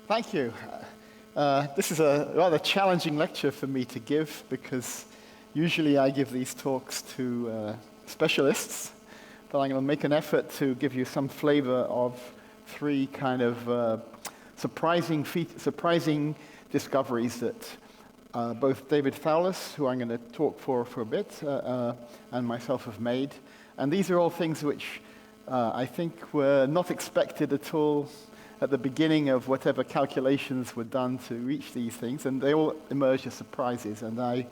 Thank you. This is a rather challenging lecture for me to give because usually I give these talks to specialists, but I'm going to make an effort to give you some flavor of three kind of surprising discoveries that both David Fowlis, who I'm going to talk for a bit, and myself have made. And these are all things which I think were not expected at all at the beginning of whatever calculations were done to reach these things, and they all emerged as surprises. And I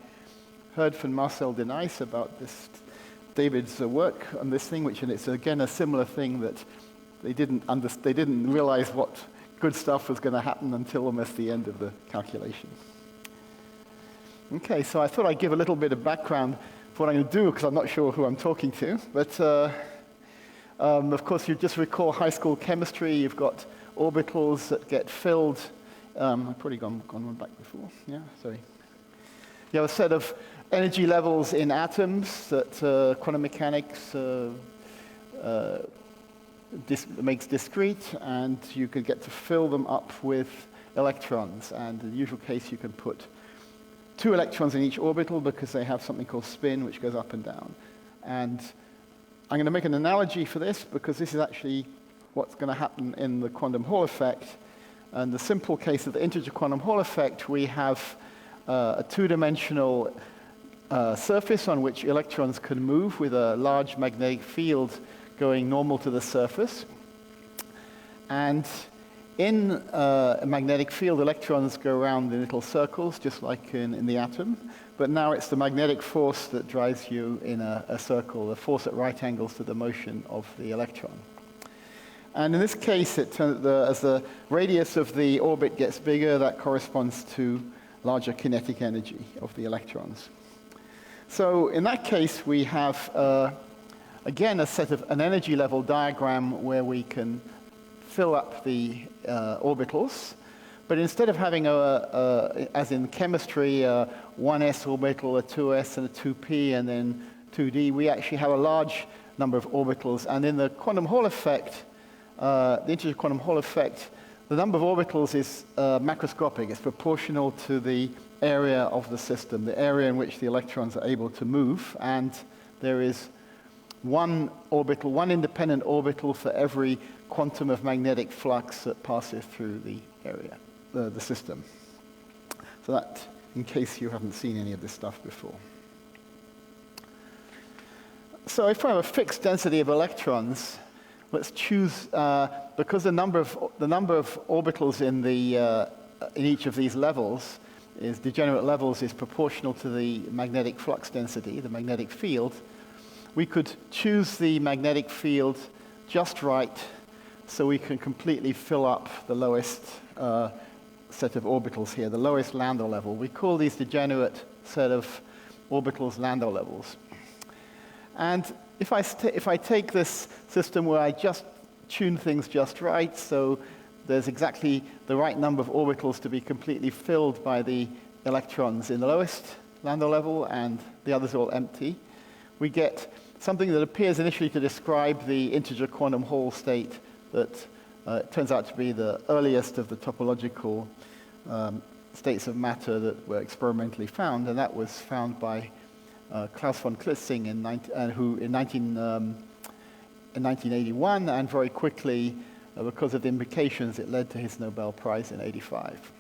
heard from Marcel Denys about this, David's work on this thing, and it's again a similar thing that they didn't realize what good stuff was going to happen until almost the end of the calculation. Okay, so I thought I'd give a little bit of background for what I'm going to do, because I'm not sure who I'm talking to. But of course, you just recall high school chemistry. You've got orbitals that get filled. I've probably gone one back before. Yeah, sorry. You have a set of energy levels in atoms that quantum mechanics makes discrete, and you could get to fill them up with electrons. And in the usual case, you can put 2 electrons in each orbital because they have something called spin, which goes up and down. And I'm going to make an analogy for this because this is actually what's going to happen in the quantum Hall effect. And the simple case of the integer quantum Hall effect, we have a 2-dimensional surface on which electrons can move with a large magnetic field going normal to the surface. And in a magnetic field, electrons go around in little circles, just like in the atom. But now it's the magnetic force that drives you in a circle, the force at right angles to the motion of the electron. And in this case, as the radius of the orbit gets bigger, that corresponds to larger kinetic energy of the electrons. So in that case, we have, again, an energy level diagram where we can fill up the orbitals. But instead of having, as in chemistry, a 1s orbital, a 2s, and a 2p, and then 2d, we actually have a large number of orbitals. And in the quantum Hall effect, the integer quantum Hall effect, the number of orbitals is macroscopic. It's proportional to the area of the system, the area in which the electrons are able to move. And there is one independent orbital for every quantum of magnetic flux that passes through the area, the system. So that, in case you haven't seen any of this stuff before. So if I have a fixed density of electrons, let's choose, because the number of orbitals in each of these levels, degenerate levels, is proportional to the magnetic flux density, the magnetic field. We could choose the magnetic field just right so we can completely fill up the lowest set of orbitals here, the lowest Landau level. We call these degenerate set of orbitals Landau levels. And if I take this system where I just tune things just right, so there's exactly the right number of orbitals to be completely filled by the electrons in the lowest Landau level, and the others are all empty, we get something that appears initially to describe the integer quantum Hall state that turns out to be the earliest of the topological states of matter that were experimentally found, and that was found by Klaus von Klitzing in 1981, and very quickly, because of the implications, it led to his Nobel Prize in '85.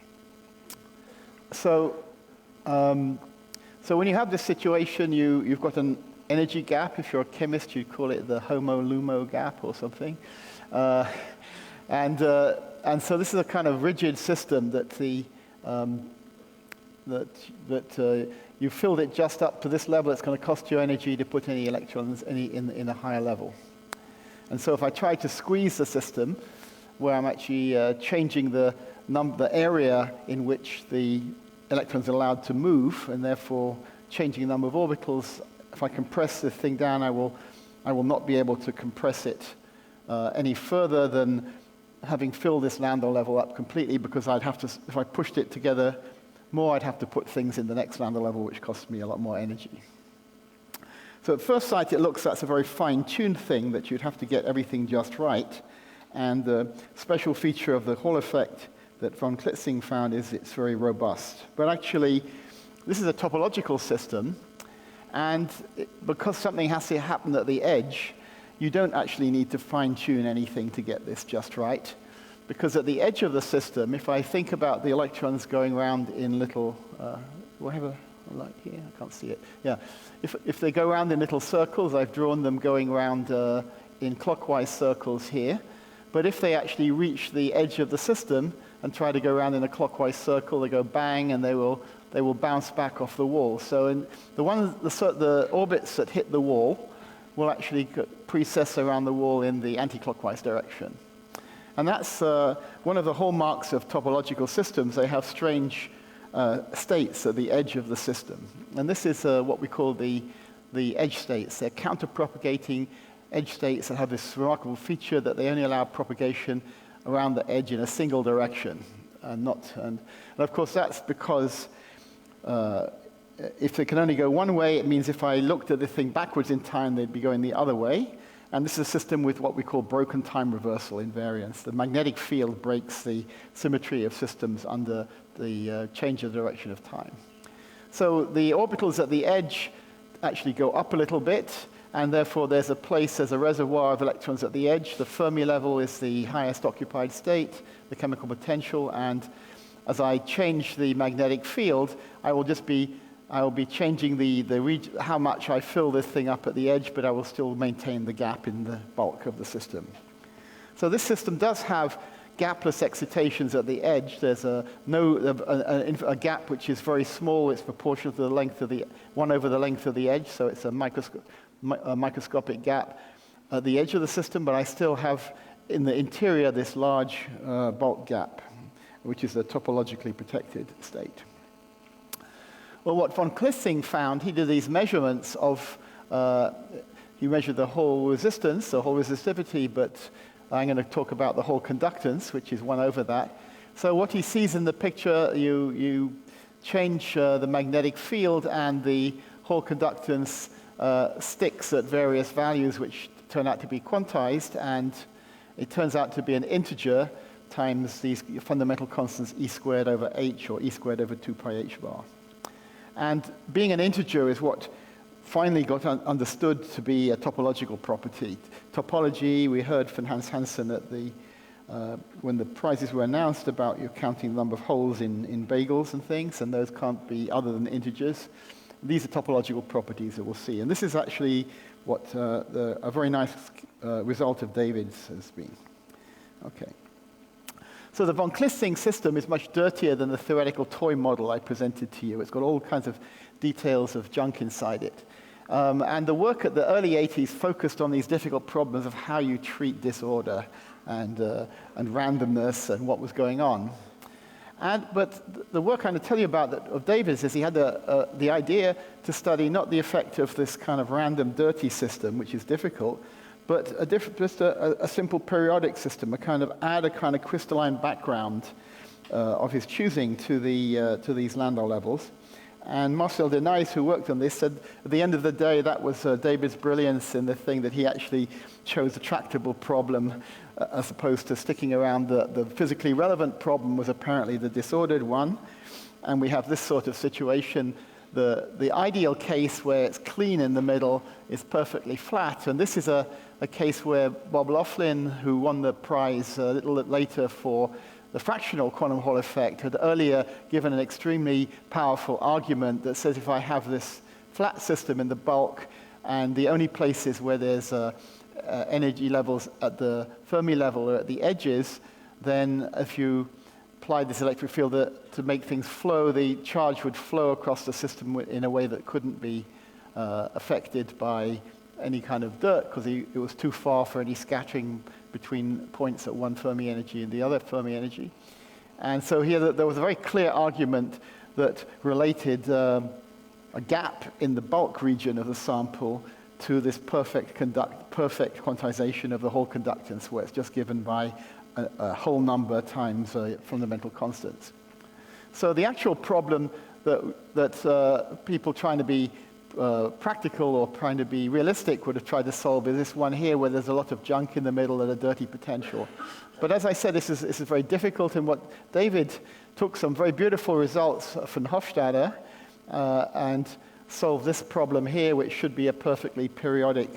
So when you have this situation, you've got an energy gap. If you're a chemist, you'd call it the HOMO-LUMO gap or something. And so this is a kind of rigid system that you filled it just up to this level. It's going to cost you energy to put any electrons in a higher level. And so if I try to squeeze the system, where I'm actually changing the area in which the electrons are allowed to move, and therefore changing the number of orbitals, if I compress this thing down, I will not be able to compress it any further than having filled this Landau level up completely, because I'd have to, if I pushed it together more, I'd have to put things in the next Landau level, which costs me a lot more energy. So at first sight, it looks that's a very fine-tuned thing that you'd have to get everything just right. And the special feature of the Hall effect that von Klitzing found is it's very robust. But actually, this is a topological system, and because something has to happen at the edge, you don't actually need to fine-tune anything to get this just right. Because at the edge of the system, if I think about the electrons going around in little, do I have a light here? I can't see it. Yeah, if they go around in little circles, I've drawn them going around in clockwise circles here. But if they actually reach the edge of the system and try to go around in a clockwise circle, they go bang, and they will bounce back off the wall. So in the orbits that hit the wall will actually precess around the wall in the anti-clockwise direction. And that's one of the hallmarks of topological systems. They have strange states at the edge of the system. And this is what we call the edge states. They're counter-propagating edge states that have this remarkable feature that they only allow propagation around the edge in a single direction. And of course, that's because if they can only go one way, it means if I looked at the thing backwards in time, they'd be going the other way. And this is a system with what we call broken time reversal invariance. The magnetic field breaks the symmetry of systems under the change of direction of time. So the orbitals at the edge actually go up a little bit, and therefore there's a reservoir of electrons at the edge. The Fermi level is the highest occupied state, the chemical potential, and as I change the magnetic field, I will be changing how much I fill this thing up at the edge, but I will still maintain the gap in the bulk of the system. So this system does have gapless excitations at the edge. There's a gap which is very small. It's proportional to the length of the 1 over the length of the edge, so it's a microscopic gap at the edge of the system, but I still have in the interior this large bulk gap, which is a topologically protected state. Well, what von Klitzing found, he did these measurements of, he measured the Hall resistance, the Hall resistivity, but I'm going to talk about the Hall conductance, which is 1 over that. So what he sees in the picture, you change the magnetic field, and the Hall conductance sticks at various values, which turn out to be quantized, and it turns out to be an integer times these fundamental constants e squared over h, or e squared over 2 pi h bar. And being an integer is what finally got understood to be a topological property. Topology, we heard from Hans Hansen at when the prizes were announced about you counting the number of holes in bagels and things, and those can't be other than integers. These are topological properties that we'll see. And this is actually what a very nice result of David's has been. Okay. So the von Klitzing system is much dirtier than the theoretical toy model I presented to you. It's got all kinds of details of junk inside it. And the work at the early 80s focused on these difficult problems of how you treat disorder and randomness and what was going on. But the work I'm going to tell you about of David's is he had the idea to study not the effect of this kind of random dirty system, which is difficult, but just a simple periodic system, add a kind of crystalline background of his choosing to these Landau levels. And Marcel Denys, who worked on this, said at the end of the day that was David's brilliance in the thing that he actually chose a tractable problem as opposed to sticking around the physically relevant problem was apparently the disordered one. And we have this sort of situation. The ideal case where it's clean in the middle is perfectly flat. And this is a case where Bob Laughlin, who won the prize a little bit later for the fractional quantum Hall effect, had earlier given an extremely powerful argument that says if I have this flat system in the bulk and the only places where there's energy levels at the Fermi level or at the edges, then if you apply this electric field to make things flow, the charge would flow across the system in a way that couldn't be affected by any kind of dirt because it was too far for any scattering between points at one Fermi energy and the other Fermi energy. And so here there was a very clear argument that related a gap in the bulk region of the sample to this perfect quantization of the Hall conductance, where it's just given by a whole number times fundamental constants. So the actual problem that people trying to be practical or trying to be realistic would have tried to solve is this one here where there's a lot of junk in the middle and a dirty potential. But as I said, this is very difficult, and what David took some very beautiful results from Hofstadter and solved this problem here, which should be a perfectly periodic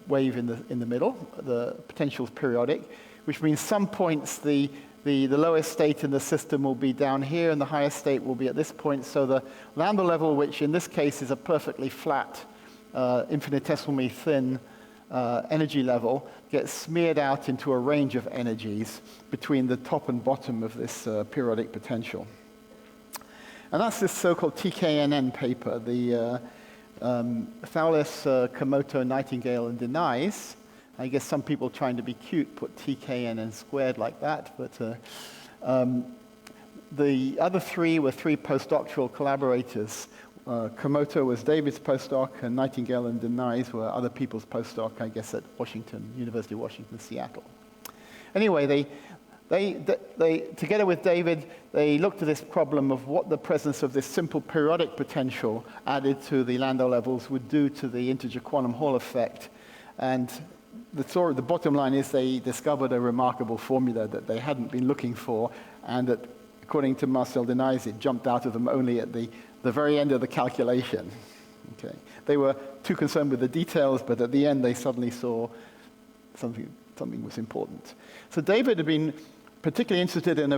wave in the middle. The potential is periodic, which means some points the lowest state in the system will be down here, and the highest state will be at this point. So the lambda level, which in this case is a perfectly flat, infinitesimally thin energy level, gets smeared out into a range of energies between the top and bottom of this periodic potential. And that's this so-called TKNN paper, the Fowlis, Komoto, Nightingale, and Denies. I guess some people trying to be cute put TKNN squared like that, but the other three were three postdoctoral collaborators. Komoto was David's postdoc, and Nightingale and Denies were other people's postdoc, I guess, at University of Washington, Seattle. Anyway, they together with David, they looked at this problem of what the presence of this simple periodic potential added to the Landau levels would do to the integer quantum Hall effect. And the bottom line is they discovered a remarkable formula that they hadn't been looking for, and that, according to Marcel Denies, it jumped out of them only at the very end of the calculation. Okay. They were too concerned with the details, but at the end they suddenly saw something was important. So David had been particularly interested in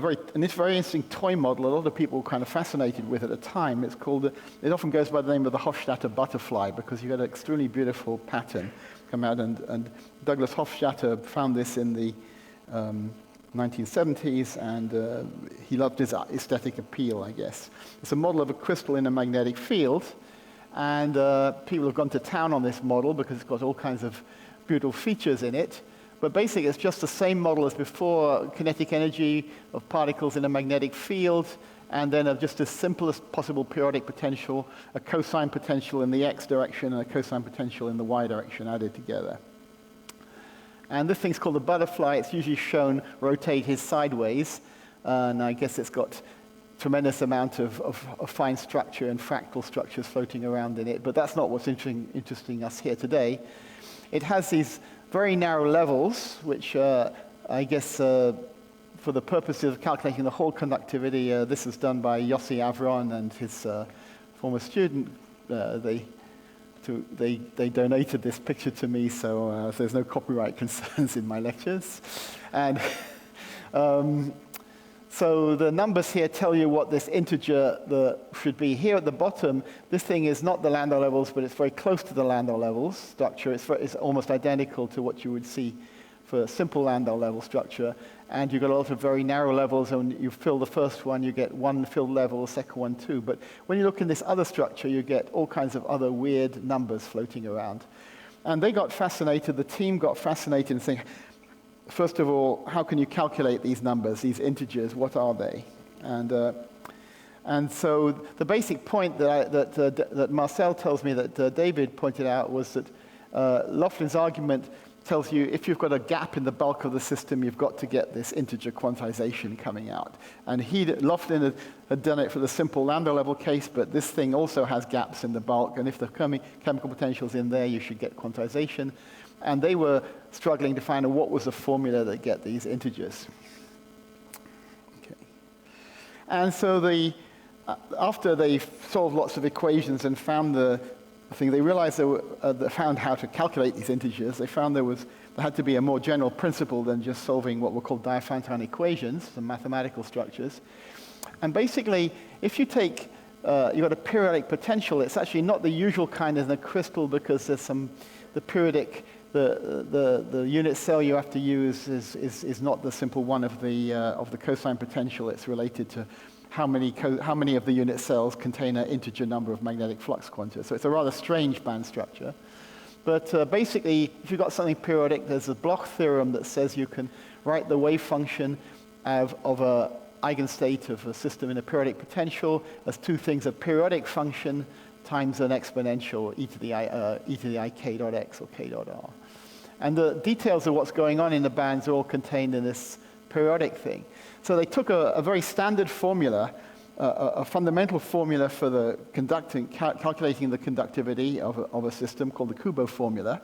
this very interesting toy model a lot of people were kind of fascinated with at the time. It often goes by the name of the Hofstadter butterfly, because you got an extremely beautiful pattern come out, and Douglas Hofstadter found this in the 1970s, and he loved his aesthetic appeal, I guess. It's a model of a crystal in a magnetic field, and people have gone to town on this model because it's got all kinds of beautiful features in it. But basically, it's just the same model as before: kinetic energy of particles in a magnetic field, and then of just the simplest possible periodic potential, a cosine potential in the x direction and a cosine potential in the y direction added together. And this thing's called the butterfly. It's usually shown rotated sideways, and I guess it's got tremendous amount of fine structure and fractal structures floating around in it. But that's not what's interesting us here today. It has these very narrow levels, which I guess for the purposes of calculating the Hall conductivity, this is done by Yossi Avron and his former student. They donated this picture to me, so there's no copyright concerns in my lectures. And so the numbers here tell you what this integer should be. Here at the bottom, this thing is not the Landau levels, but it's very close to the Landau levels structure. It's almost identical to what you would see for a simple Landau level structure. And you've got a lot of very narrow levels, and you fill the first one, you get one filled level, the second one two. But when you look in this other structure, you get all kinds of other weird numbers floating around. And they got fascinated, the team got fascinated and saying, first of all, how can you calculate these numbers, these integers? What are they? And so the basic point that Marcel tells me that David pointed out was that Laughlin's argument tells you if you've got a gap in the bulk of the system, you've got to get this integer quantization coming out. And Laughlin had done it for the simple Landau level case, but this thing also has gaps in the bulk, and if the chemical potential's in there, you should get quantization. And they were struggling to find out what was the formula that get these integers. Okay. And so after they solved lots of equations and found the thing, they realized they found how to calculate these integers. They found there had to be a more general principle than just solving what were called Diophantine equations, the mathematical structures. And basically, if you take you've got a periodic potential, it's actually not the usual kind in the crystal, because there's the periodic. The unit cell you have to use is not the simple one of the cosine potential. It's related to how many of the unit cells contain an integer number of magnetic flux quanta. So it's a rather strange band structure. But basically, if you've got something periodic, there's a Bloch theorem that says you can write the wave function of an eigenstate of a system in a periodic potential as two things: a periodic function times an exponential e to the I k dot x or k dot r. And the details of what's going on in the bands are all contained in this periodic thing. So they took a very standard formula a fundamental formula for the calculating the conductivity of a system called the Kubo formula,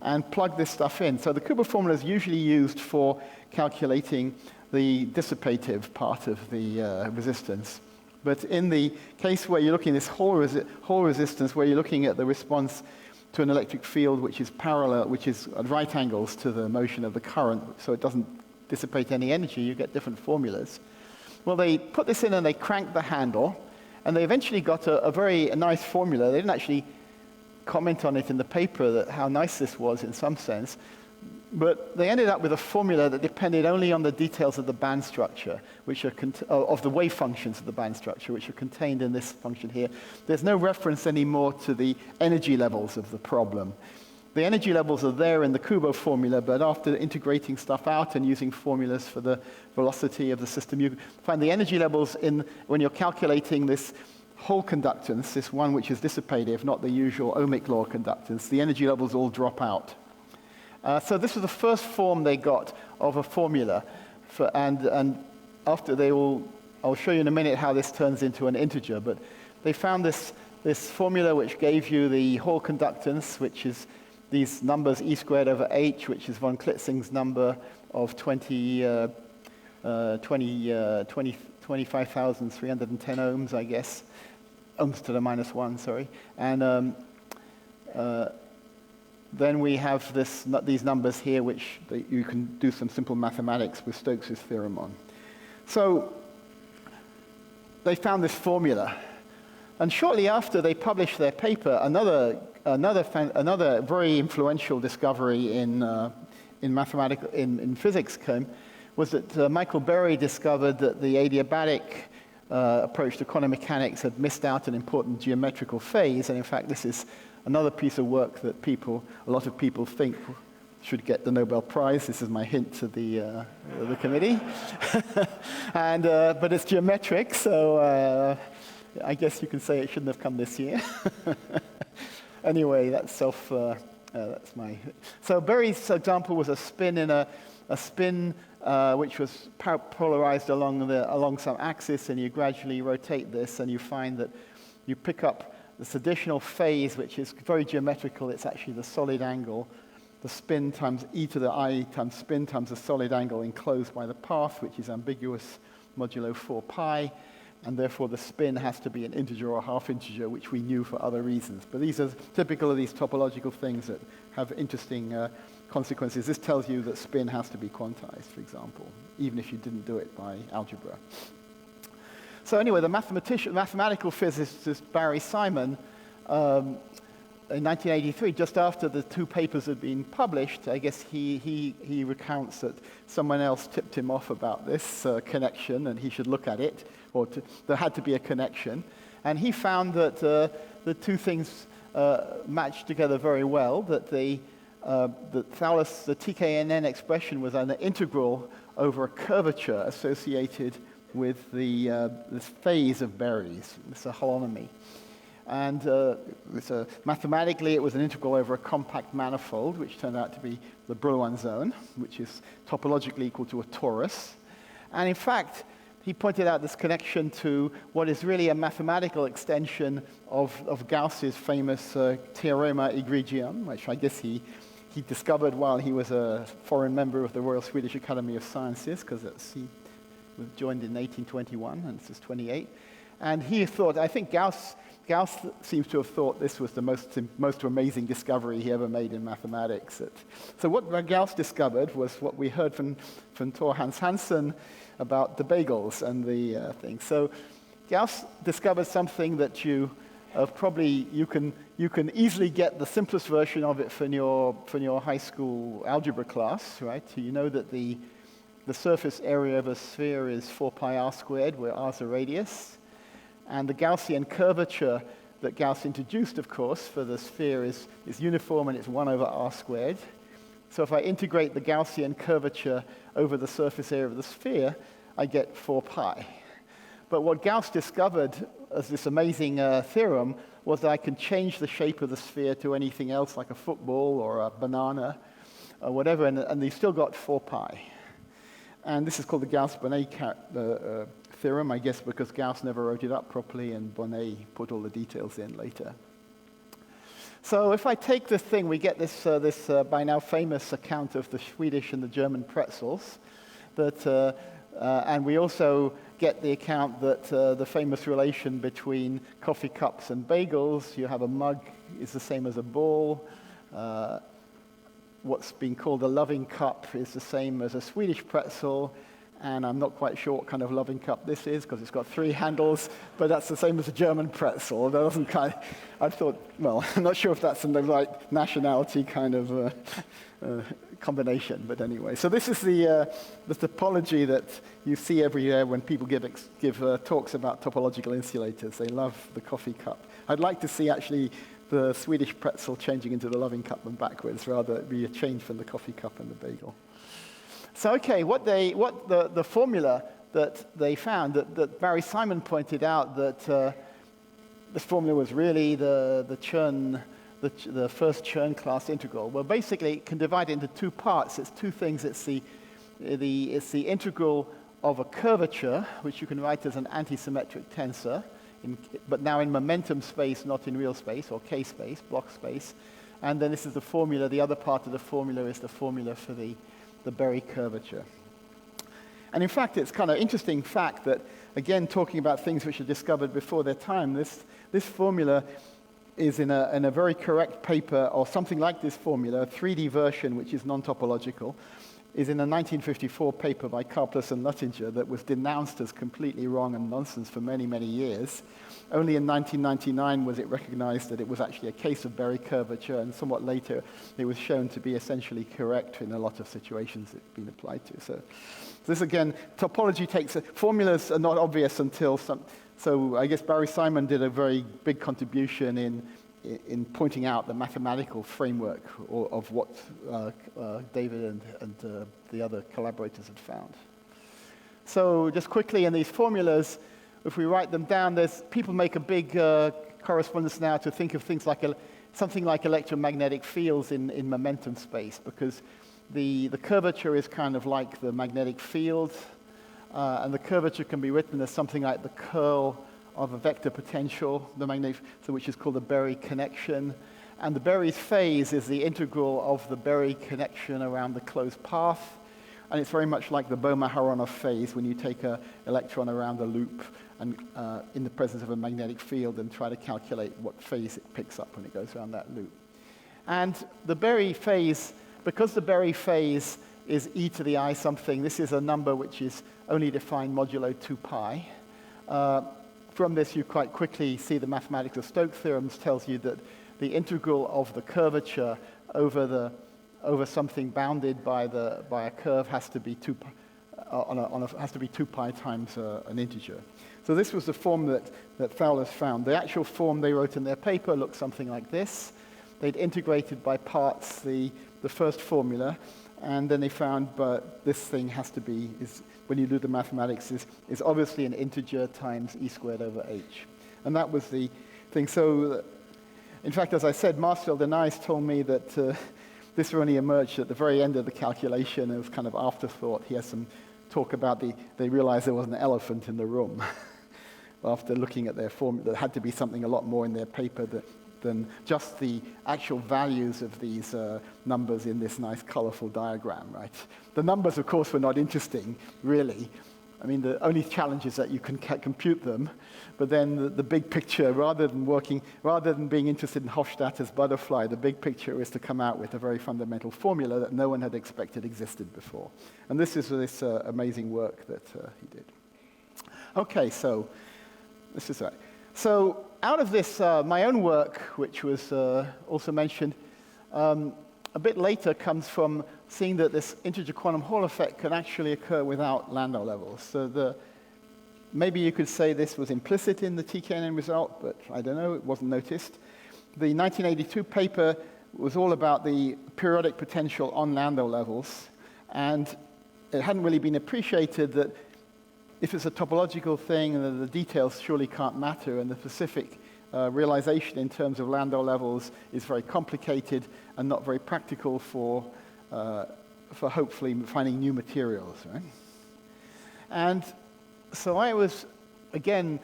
and plug this stuff in. So the Kubo formula is usually used for calculating the dissipative part of the resistance. But in the case where you're looking at this Hall resistance, where you're looking at the response to an electric field which is parallel, which is at right angles to the motion of the current, so it doesn't dissipate any energy, you get different formulas. Well, they put this in and they cranked the handle, and they eventually got a very nice formula. They didn't actually comment on it in the paper that how nice this was in some sense, but they ended up with a formula that depended only on the details of the band structure, which are of the wave functions of the band structure, which are contained in this function here. There's no reference anymore to the energy levels of the problem. The energy levels are there in the Kubo formula, but after integrating stuff out and using formulas for the velocity of the system, you find the energy levels when you're calculating this Hall conductance, this one which is dissipative, not the usual ohmic law conductance, the energy levels all drop out. So this was the first form they got of a formula, and after I'll show you in a minute how this turns into an integer, but they found this formula which gave you the Hall conductance, which is these numbers E squared over H, which is von Klitzing's number of 25,310 ohms, I guess. Ohms to the -1, sorry. And then we have these numbers here, which you can do some simple mathematics with Stokes' theorem on. So they found this formula. And shortly after they published their paper, another very influential discovery in physics was that Michael Berry discovered that the adiabatic approach to quantum mechanics had missed out an important geometrical phase, and in fact this is another piece of work that a lot of people think should get the Nobel Prize. This is my hint to the committee. But it's geometric, so I guess you can say it shouldn't have come this year. Anyway, that's my. So Berry's example was a spin which was polarized along some axis, and you gradually rotate this, and you find that you pick up this additional phase, which is very geometrical. It's actually the solid angle, the spin times e to the I times spin times the solid angle enclosed by the path, which is ambiguous modulo 4 pi. And therefore the spin has to be an integer or a half integer, which we knew for other reasons. But these are typical of these topological things that have interesting consequences. This tells you that spin has to be quantized, for example, even if you didn't do it by algebra. So anyway, the mathematical physicist Barry Simon, in 1983, just after the two papers had been published, I guess he recounts that someone else tipped him off about this connection, and he should look at it, or there had to be a connection. And he found that the two things matched together very well, that the TKNN expression was an integral over a curvature associated with this phase of Berry's, this holonomy. And mathematically, it was an integral over a compact manifold, which turned out to be the Brillouin zone, which is topologically equal to a torus. And in fact, he pointed out this connection to what is really a mathematical extension of Gauss's famous Theorema Egregium, which I guess he discovered while he was a foreign member of the Royal Swedish Academy of Sciences, because he was joined in 1821, and this is 28. And he thought, I think Gauss seems to have thought this was the most amazing discovery he ever made in mathematics. So what Gauss discovered was what we heard from Thor Hans Hansen about the bagels and the thing. So Gauss discovered something that you can easily get the simplest version of it from your high school algebra class, right? You know that the surface area of a sphere is 4 pi r squared, where r is a radius. And the Gaussian curvature that Gauss introduced, of course, for the sphere is uniform, and it's 1 over r squared. So if I integrate the Gaussian curvature over the surface area of the sphere, I get 4 pi. But what Gauss discovered as this amazing theorem was that I can change the shape of the sphere to anything else, like a football or a banana or whatever, and you still got 4 pi. And this is called the Gauss-Bonnet theorem, I guess because Gauss never wrote it up properly and Bonnet put all the details in later. So if I take this thing, we get this by now famous account of the Swedish and the German pretzels, and we also get the account that the famous relation between coffee cups and bagels. You have a mug is the same as a ball. What's been called a loving cup is the same as a Swedish pretzel. And I'm not quite sure what kind of loving cup this is because it's got 3 handles, but that's the same as a German pretzel. That doesn't I thought, well, I'm not sure if that's in the right nationality kind of combination, but anyway. So this is the topology that you see every year when people give talks about topological insulators. They love the coffee cup. I'd like to see actually the Swedish pretzel changing into the loving cup and backwards, rather it be a change from the coffee cup and the bagel. So, okay, the formula that they found, that Barry Simon pointed out that this formula was really the first Chern class integral. Well, basically, it can divide into 2 parts. It's 2 things. It's the integral of a curvature, which you can write as an antisymmetric tensor, but now in momentum space, not in real space, or K space, block space. And then this is the formula. The other part of the formula is the formula for the Berry curvature. And in fact, it's kind of interesting fact that, again, talking about things which are discovered before their time, this formula is in a very correct paper, or something like this formula, a 3D version, which is non-topological, is in a 1954 paper by Karplus and Luttinger that was denounced as completely wrong and nonsense for many, many years. Only in 1999 was it recognized that it was actually a case of Berry curvature, and somewhat later it was shown to be essentially correct in a lot of situations it's been applied to. So this again, topology formulas are not obvious until so I guess Barry Simon did a very big contribution in pointing out the mathematical framework of what David and the other collaborators had found. So just quickly, in these formulas, if we write them down, people make a big correspondence now to think of things like something like electromagnetic fields in momentum space, because the curvature is kind of like the magnetic field, and the curvature can be written as something like the curl of a vector potential, which is called the Berry connection. And the Berry phase is the integral of the Berry connection around the closed path. And it's very much like the Bohm-Aharonov phase when you take an electron around a loop and in the presence of a magnetic field and try to calculate what phase it picks up when it goes around that loop. And the Berry phase, because the Berry phase is e to the I something, this is a number which is only defined modulo 2 pi. From this, you quite quickly see the mathematics of Stokes theorems tells you that the integral of the curvature over something bounded by a curve has to be 2 pi times an integer. So this was the form that Fowler's found. The actual form they wrote in their paper looked something like this. They'd integrated by parts the first formula, and then they found, but this thing has to be, when you do the mathematics, is obviously an integer times e squared over h. And that was the thing. So, in fact, as I said, Marsfeld and Ice told me that this only emerged at the very end of the calculation. It was kind of afterthought. He has some talk about they realized there was an elephant in the room after looking at their formula. There had to be something a lot more in their paper than just the actual values of these numbers in this nice, colorful diagram, right? The numbers, of course, were not interesting, really. I mean, the only challenge is that you can compute them, but then the big picture, rather than being interested in Hofstadter's butterfly, the big picture is to come out with a very fundamental formula that no one had expected existed before. And this is this amazing work that he did. Okay, so this is right. So out of this, my own work, which was also mentioned a bit later, comes from seeing that this integer quantum Hall effect can actually occur without Landau levels. So maybe you could say this was implicit in the TKNN result, but I don't know, it wasn't noticed. The 1982 paper was all about the periodic potential on Landau levels, and it hadn't really been appreciated that if it's a topological thing, the details surely can't matter, and the specific realization in terms of Landau levels is very complicated and not very practical for hopefully finding new materials, right? And So I was, again,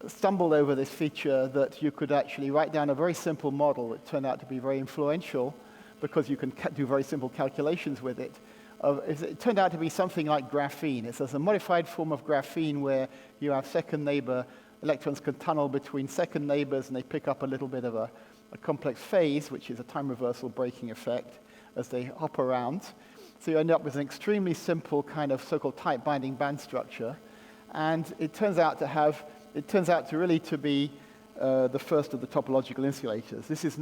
stumbled over this feature that you could actually write down a very simple model that turned out to be very influential because you can do very simple calculations with it. It turned out to be something like graphene. It's a modified form of graphene where you have second neighbor, electrons can tunnel between second neighbors and they pick up a little bit of a complex phase, which is a time reversal braking effect as they hop around. So you end up with an extremely simple kind of so-called tight binding band structure. And it turns out to really be the first of the topological insulators. This is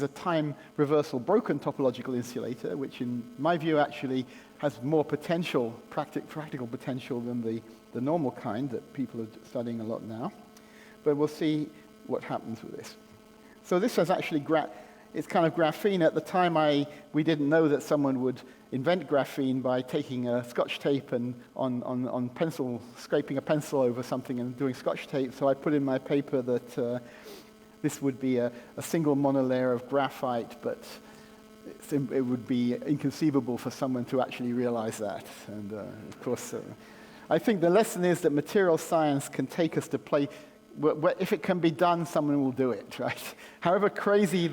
a time reversal broken topological insulator, which in my view actually has more potential, practical potential than the normal kind that people are studying a lot now. But we'll see what happens with this. So this is actually it's kind of graphene. At the time, we didn't know that someone would invent graphene by taking a Scotch tape and on pencil, scraping a pencil over something and doing Scotch tape. So I put in my paper that this would be a single monolayer of graphite, but it would be inconceivable for someone to actually realize that. And of course, I think the lesson is that material science can take us to play. If it can be done, someone will do it, right? However crazy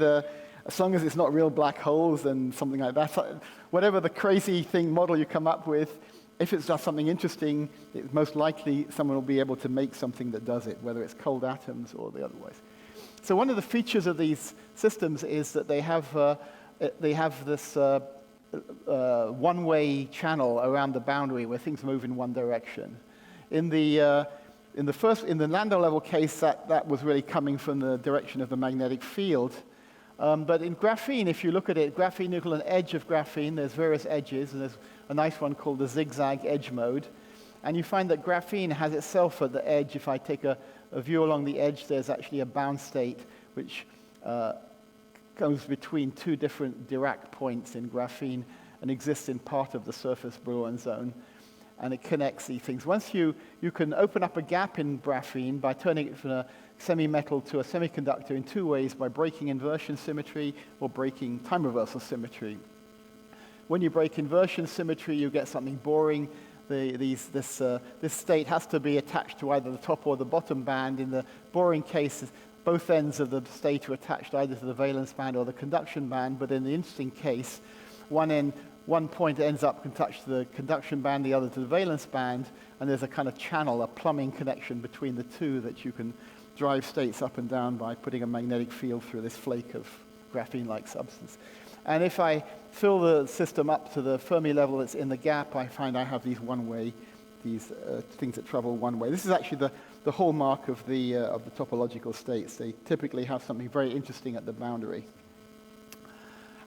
as long as it's not real black holes and something like that, whatever the crazy model you come up with, if it's just something interesting, it's most likely someone will be able to make something that does it, whether it's cold atoms or the other ways. So one of the features of these systems is that they have this one-way channel around the boundary where things move in one direction. In the Landau level case, that was really coming from the direction of the magnetic field. But in graphene, if you look at it, graphene equals an edge of graphene. There's various edges, and there's a nice one called the zigzag edge mode. And you find that graphene has itself at the edge. If I take a view along the edge, there's actually a bound state which goes between two different Dirac points in graphene and exists in part of the surface Brillouin zone. And it connects these things. Once you can open up a gap in graphene by turning it from a semi-metal to a semiconductor in two ways, by breaking inversion symmetry or breaking time reversal symmetry. When you break inversion symmetry, you get something boring. This state has to be attached to either the top or the bottom band. In the boring case, both ends of the state are attached either to the valence band or the conduction band. But in the interesting case, one point ends up attached to the conduction band, the other to the valence band, and there's a kind of channel, a plumbing connection between the two that you can drive states up and down by putting a magnetic field through this flake of graphene-like substance. And if I fill the system up to the Fermi level that's in the gap, I find I have these things that travel one way. This is actually the hallmark of the topological states. They typically have something very interesting at the boundary.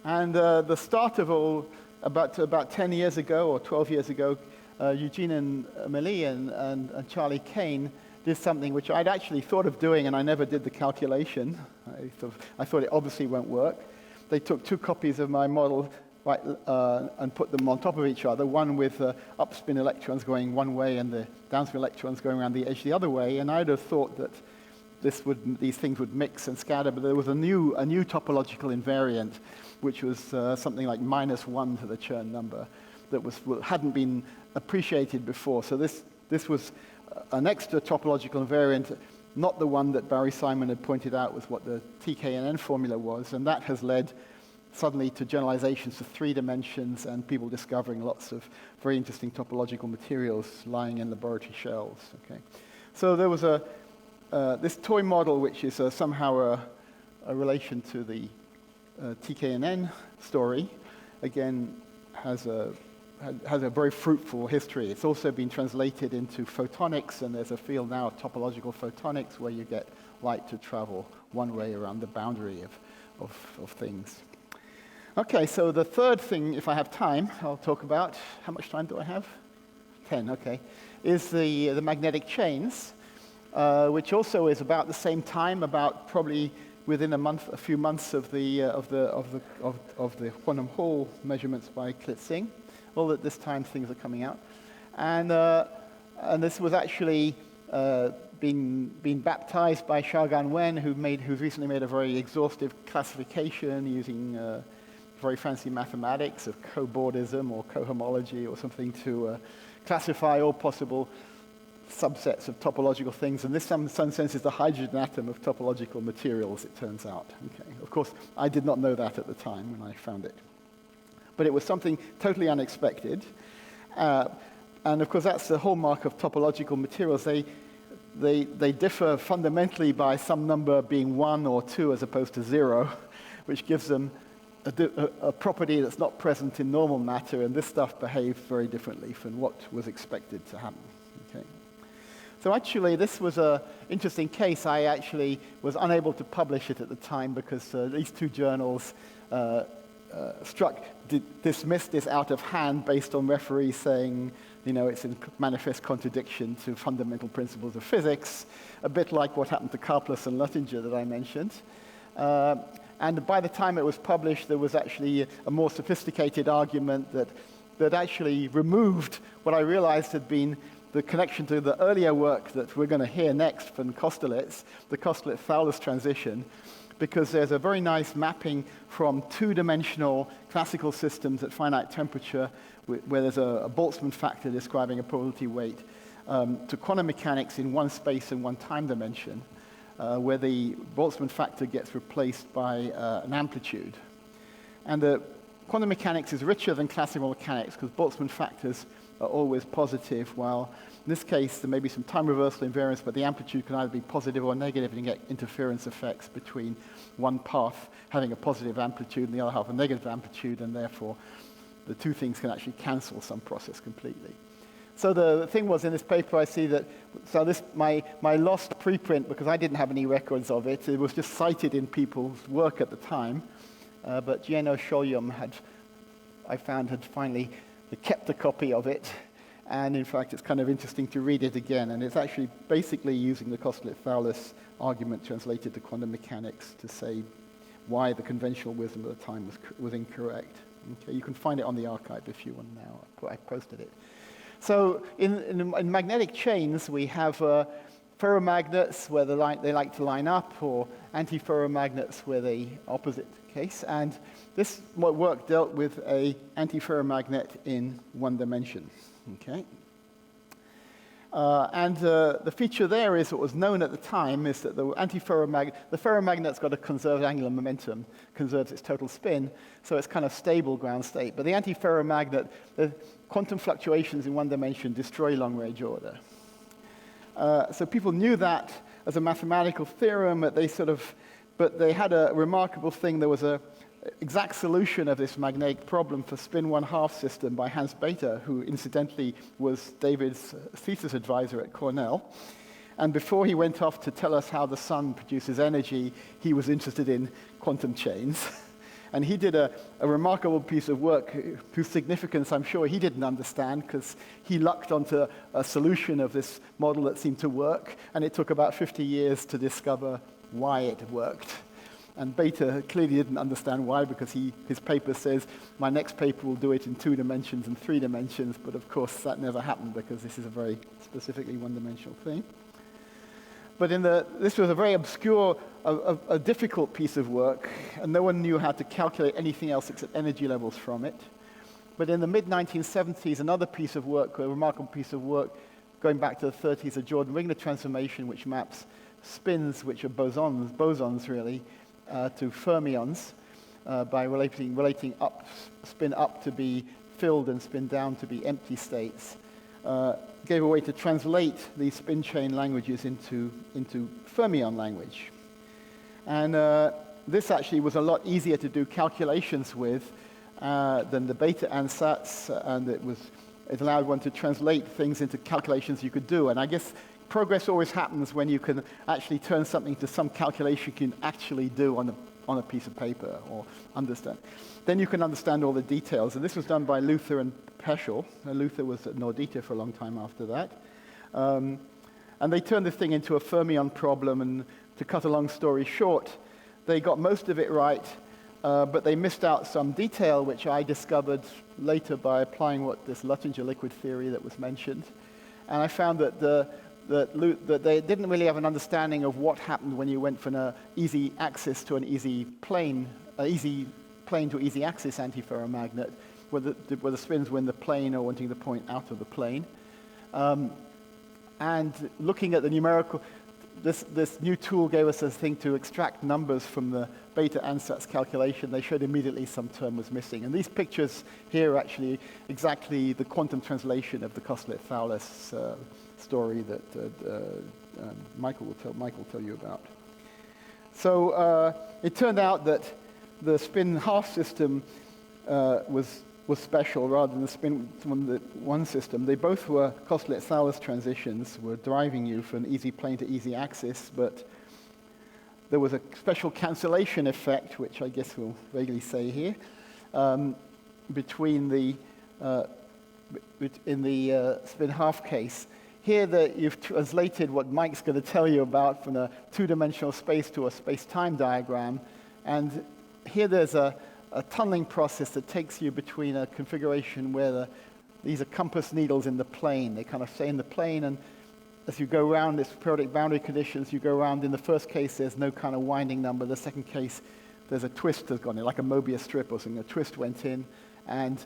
And the start of all, about 10 years ago or 12 years ago, Eugene and Amelie and Charlie Kane did something which I'd actually thought of doing, and I never did the calculation. I thought it obviously won't work. They took two copies of my model and put them on top of each other, one with upspin electrons going one way and the downspin electrons going around the edge the other way, and I'd have thought that these things would mix and scatter, but there was a new topological invariant, which was something like -1 to the Chern number, that hadn't been appreciated before. So this was an extra topological invariant, not the one that Barry Simon had pointed out was what the TKNN formula was, and that has led suddenly to generalizations to 3 dimensions and people discovering lots of very interesting topological materials lying in laboratory shells. Okay, so there was this toy model, which is somehow a relation to the TKNN story, again has a very fruitful history. It's also been translated into photonics, and there's a field now of topological photonics where you get light to travel one way around the boundary of things. Okay, so the third thing, if I have time, I'll talk about. How much time do I have? 10, okay. Is the magnetic chains, which also is about the same time, about probably within a few months of the quantum Hall measurements by Klitzing. All at this time things are coming out, and this was actually been baptized by Xiaogan Wen, who's recently made a very exhaustive classification using very fancy mathematics of cobordism or cohomology or something to classify all possible subsets of topological things, and this, in some sense, is the hydrogen atom of topological materials, it turns out. Okay. Of course, I did not know that at the time when I found it. But it was something totally unexpected. And of course, that's the hallmark of topological materials. They differ fundamentally by some number being 1 or 2 as opposed to 0, which gives them a property that's not present in normal matter, and this stuff behaved very differently from what was expected to happen. Okay. So actually, this was an interesting case. I actually was unable to publish it at the time because these two journals dismissed this out of hand based on referees saying, it's in manifest contradiction to fundamental principles of physics, a bit like what happened to Karplus and Luttinger that I mentioned. And by the time it was published, there was actually a more sophisticated argument that actually removed what I realized had been the connection to the earlier work that we're going to hear next from Kosterlitz, the Kosterlitz-Fowler's transition, because there's a very nice mapping from two-dimensional classical systems at finite temperature, where there's a Boltzmann factor describing a probability weight, to quantum mechanics in one space and one time dimension, where the Boltzmann factor gets replaced by an amplitude. And the quantum mechanics is richer than classical mechanics because Boltzmann factors are always positive, while in this case there may be some time reversal invariance, but the amplitude can either be positive or negative, and you get interference effects between one path having a positive amplitude and the other half a negative amplitude, and therefore the two things can actually cancel some process completely. So the thing was, in this paper I see that, my lost preprint, because I didn't have any records of it, it was just cited in people's work at the time, but Gieno Sholyom I found had finally kept a copy of it, and in fact it's kind of interesting to read it again, and it's actually basically using the Kosterlitz-Fowler's argument translated to quantum mechanics to say why the conventional wisdom at the time was incorrect. Okay, you can find it on the archive if you want now. I posted it. So in magnetic chains, we have ferromagnets where they like to line up, or antiferromagnets where the opposite case. And this work dealt with a antiferromagnet in one dimension. Okay. And the feature there is what was known at the time is that the ferromagnet's got a conserved angular momentum, conserves its total spin, so it's kind of stable ground state. But the antiferromagnet, the quantum fluctuations in one dimension destroy long-range order. So people knew that as a mathematical theorem, but they had a remarkable thing. There was an exact solution of this magnetic problem for spin 1/2 system by Hans Bethe, who incidentally was David's thesis advisor at Cornell. And before he went off to tell us how the sun produces energy, he was interested in quantum chains. And he did a remarkable piece of work whose significance I'm sure he didn't understand, because he lucked onto a solution of this model that seemed to work, and it took about 50 years to discover why it worked. And Bethe clearly didn't understand why, because his paper says, my next paper will do it in 2 dimensions and 3 dimensions, but of course that never happened because this is a very specifically one-dimensional thing. But this was a very obscure, a difficult piece of work, and no one knew how to calculate anything else except energy levels from it. But in the mid-1970s, another piece of work, a remarkable piece of work, going back to the 30s, the Jordan-Wigner transformation, which maps spins, which are bosons really, to fermions by relating spin up to be filled and spin down to be empty states, gave a way to translate these spin chain languages into fermion language. And this actually was a lot easier to do calculations with than the beta ansatz, and it allowed one to translate things into calculations you could do. And I guess progress always happens when you can actually turn something to some calculation you can actually do on a piece of paper or understand. Then you can understand all the details. And this was done by Luther and Peschel. And Luther was at Nordita for a long time after that. And they turned this thing into a fermion problem. And to cut a long story short, they got most of it right, but they missed out some detail, which I discovered later by applying this Luttinger liquid theory that was mentioned. And I found that that they didn't really have an understanding of what happened when you went from an easy axis to an easy plane to easy axis antiferromagnet, whether the spins were in the plane or wanting to point out of the plane. And looking at the numerical, this new tool gave us a thing to extract numbers from the beta ansatz calculation. They showed immediately some term was missing. And these pictures here are actually exactly the quantum translation of the Koslett-Thouless story that Michael will tell you about. So it turned out that the spin half system was special rather than the spin one system. They both were Koslett-Thouless transitions, were driving you from easy plane to easy axis, but there was a special cancellation effect, which I guess we'll vaguely say here, between in the spin half case. Here you've translated what Mike's going to tell you about from a two-dimensional space to a space-time diagram, and here there's a tunneling process that takes you between a configuration where these are compass needles in the plane. They kind of stay in the plane, and as you go around this periodic boundary conditions, you go around. In the first case, there's no kind of winding number. The second case, there's a twist that's gone in, like a Mobius strip or something. A twist went in, and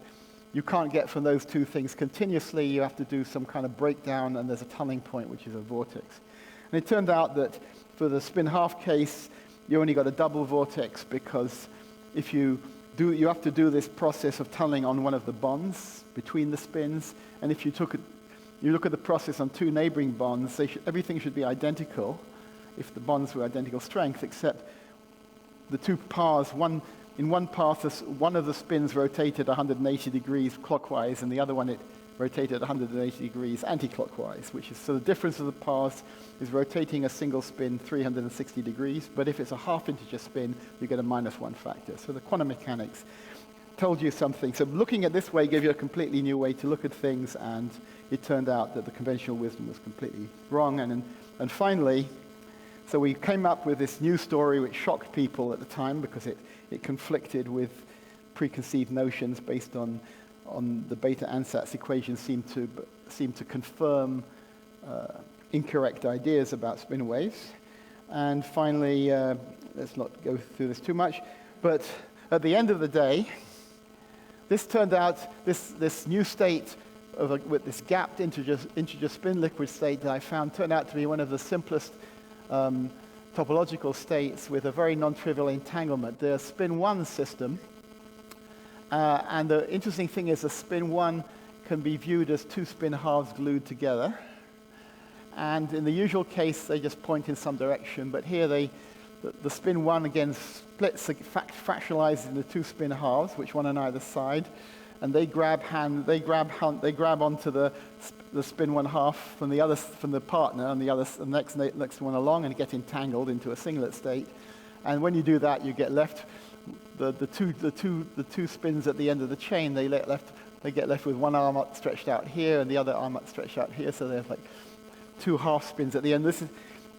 you can't get from those two things continuously. You have to do some kind of breakdown, and there's a tunneling point, which is a vortex. And it turned out that for the spin half case, you only got a double vortex, because if you have to do this process of tunneling on one of the bonds between the spins, and if you look at the process on two neighboring bonds, everything should be identical if the bonds were identical strength, except the two paths. In one path, one of the spins rotated 180 degrees clockwise, and the other one it rotated 180 degrees anti-clockwise, so the difference of the paths is rotating a single spin 360 degrees, but if it's a half-integer spin, you get a -1 factor. So the quantum mechanics told you something. So looking at this way gave you a completely new way to look at things, and it turned out that the conventional wisdom was completely wrong. And finally, so we came up with this new story which shocked people at the time, because it conflicted with preconceived notions based on the beta ansatz equation seem to confirm incorrect ideas about spin waves. And finally, let's not go through this too much, but at the end of the day, this turned out, this new state with this gapped integer spin liquid state that I found turned out to be one of the simplest topological states with a very non-trivial entanglement. The spin 1 system. And the interesting thing is the spin 1 can be viewed as two spin halves glued together. And in the usual case, they just point in some direction. But here, the spin 1 again splits, fractionalizes into two spin halves, which one on either side. And they grab onto the spin 1 half from the partner, and the next one along, and get entangled into a singlet state. And when you do that, you get left. The two spins at the end of the chain, they get left with one arm stretched out here and the other arm stretched out here, so there's like two half spins at the end. This is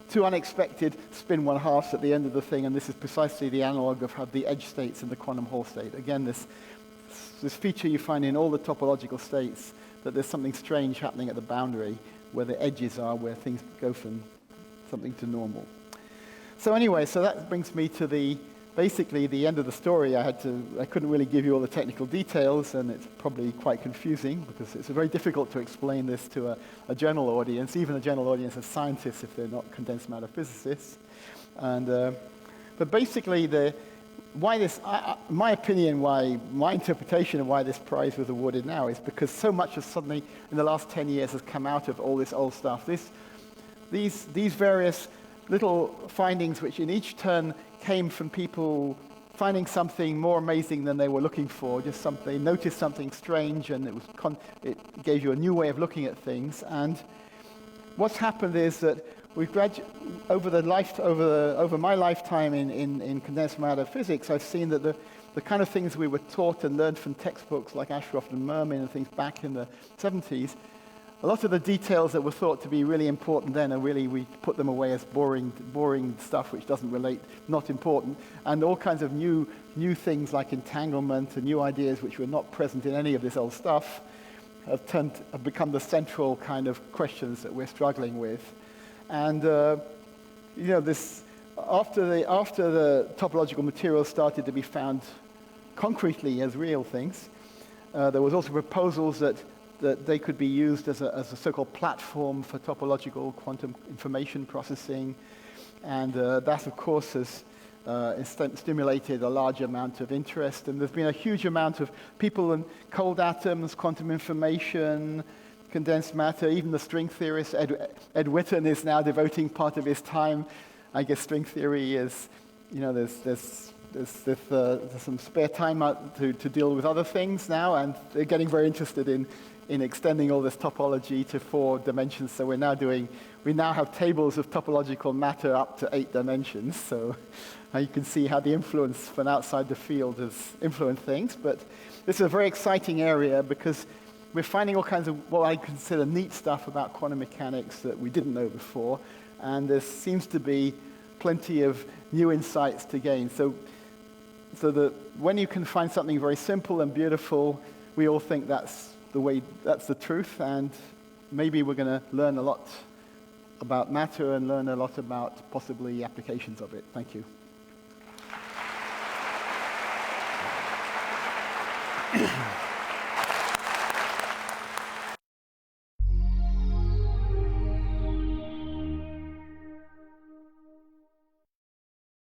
two unexpected spin 1 halves at the end of the thing, and this is precisely the analog of the edge states in the quantum Hall state. Again, this feature you find in all the topological states, that there's something strange happening at the boundary where the edges are, where things go from something to normal. So anyway, so that brings me to basically the end of the story. I couldn't really give you all the technical details, and it's probably quite confusing, because it's very difficult to explain this to a general audience, even a general audience of scientists if they're not condensed matter physicists. But basically, my interpretation of why this prize was awarded now is because so much has suddenly, in the last 10 years, has come out of all this old stuff. These various little findings, which in each turn came from people finding something more amazing than they were looking for, they noticed something strange, and it gave you a new way of looking at things. And what's happened is that we've over my lifetime in condensed matter physics, I've seen that the kind of things we were taught and learned from textbooks like Ashcroft and Mermin and things back in the 70s, a lot of the details that were thought to be really important then we put them away as boring stuff which doesn't relate, not important, and all kinds of new things like entanglement and new ideas which were not present in any of this old stuff have become the central kind of questions that we're struggling with. And after the topological materials started to be found concretely as real things, there was also proposals that that they could be used as a so-called platform for topological quantum information processing. And that, of course, has stimulated a large amount of interest. And there's been a huge amount of people in cold atoms, quantum information, condensed matter, even the string theorist, Ed Witten, is now devoting part of his time. I guess string theory is, there's some spare time out to deal with other things now, and they're getting very interested in extending all this topology to 4 dimensions. So we now have tables of topological matter up to 8 dimensions. So you can see how the influence from outside the field has influenced things. But this is a very exciting area because we're finding all kinds of what I consider neat stuff about quantum mechanics that we didn't know before. And there seems to be plenty of new insights to gain. So that when you can find something very simple and beautiful, we all think that's the truth, and maybe we're going to learn a lot about matter and learn a lot about possibly applications of it. Thank you.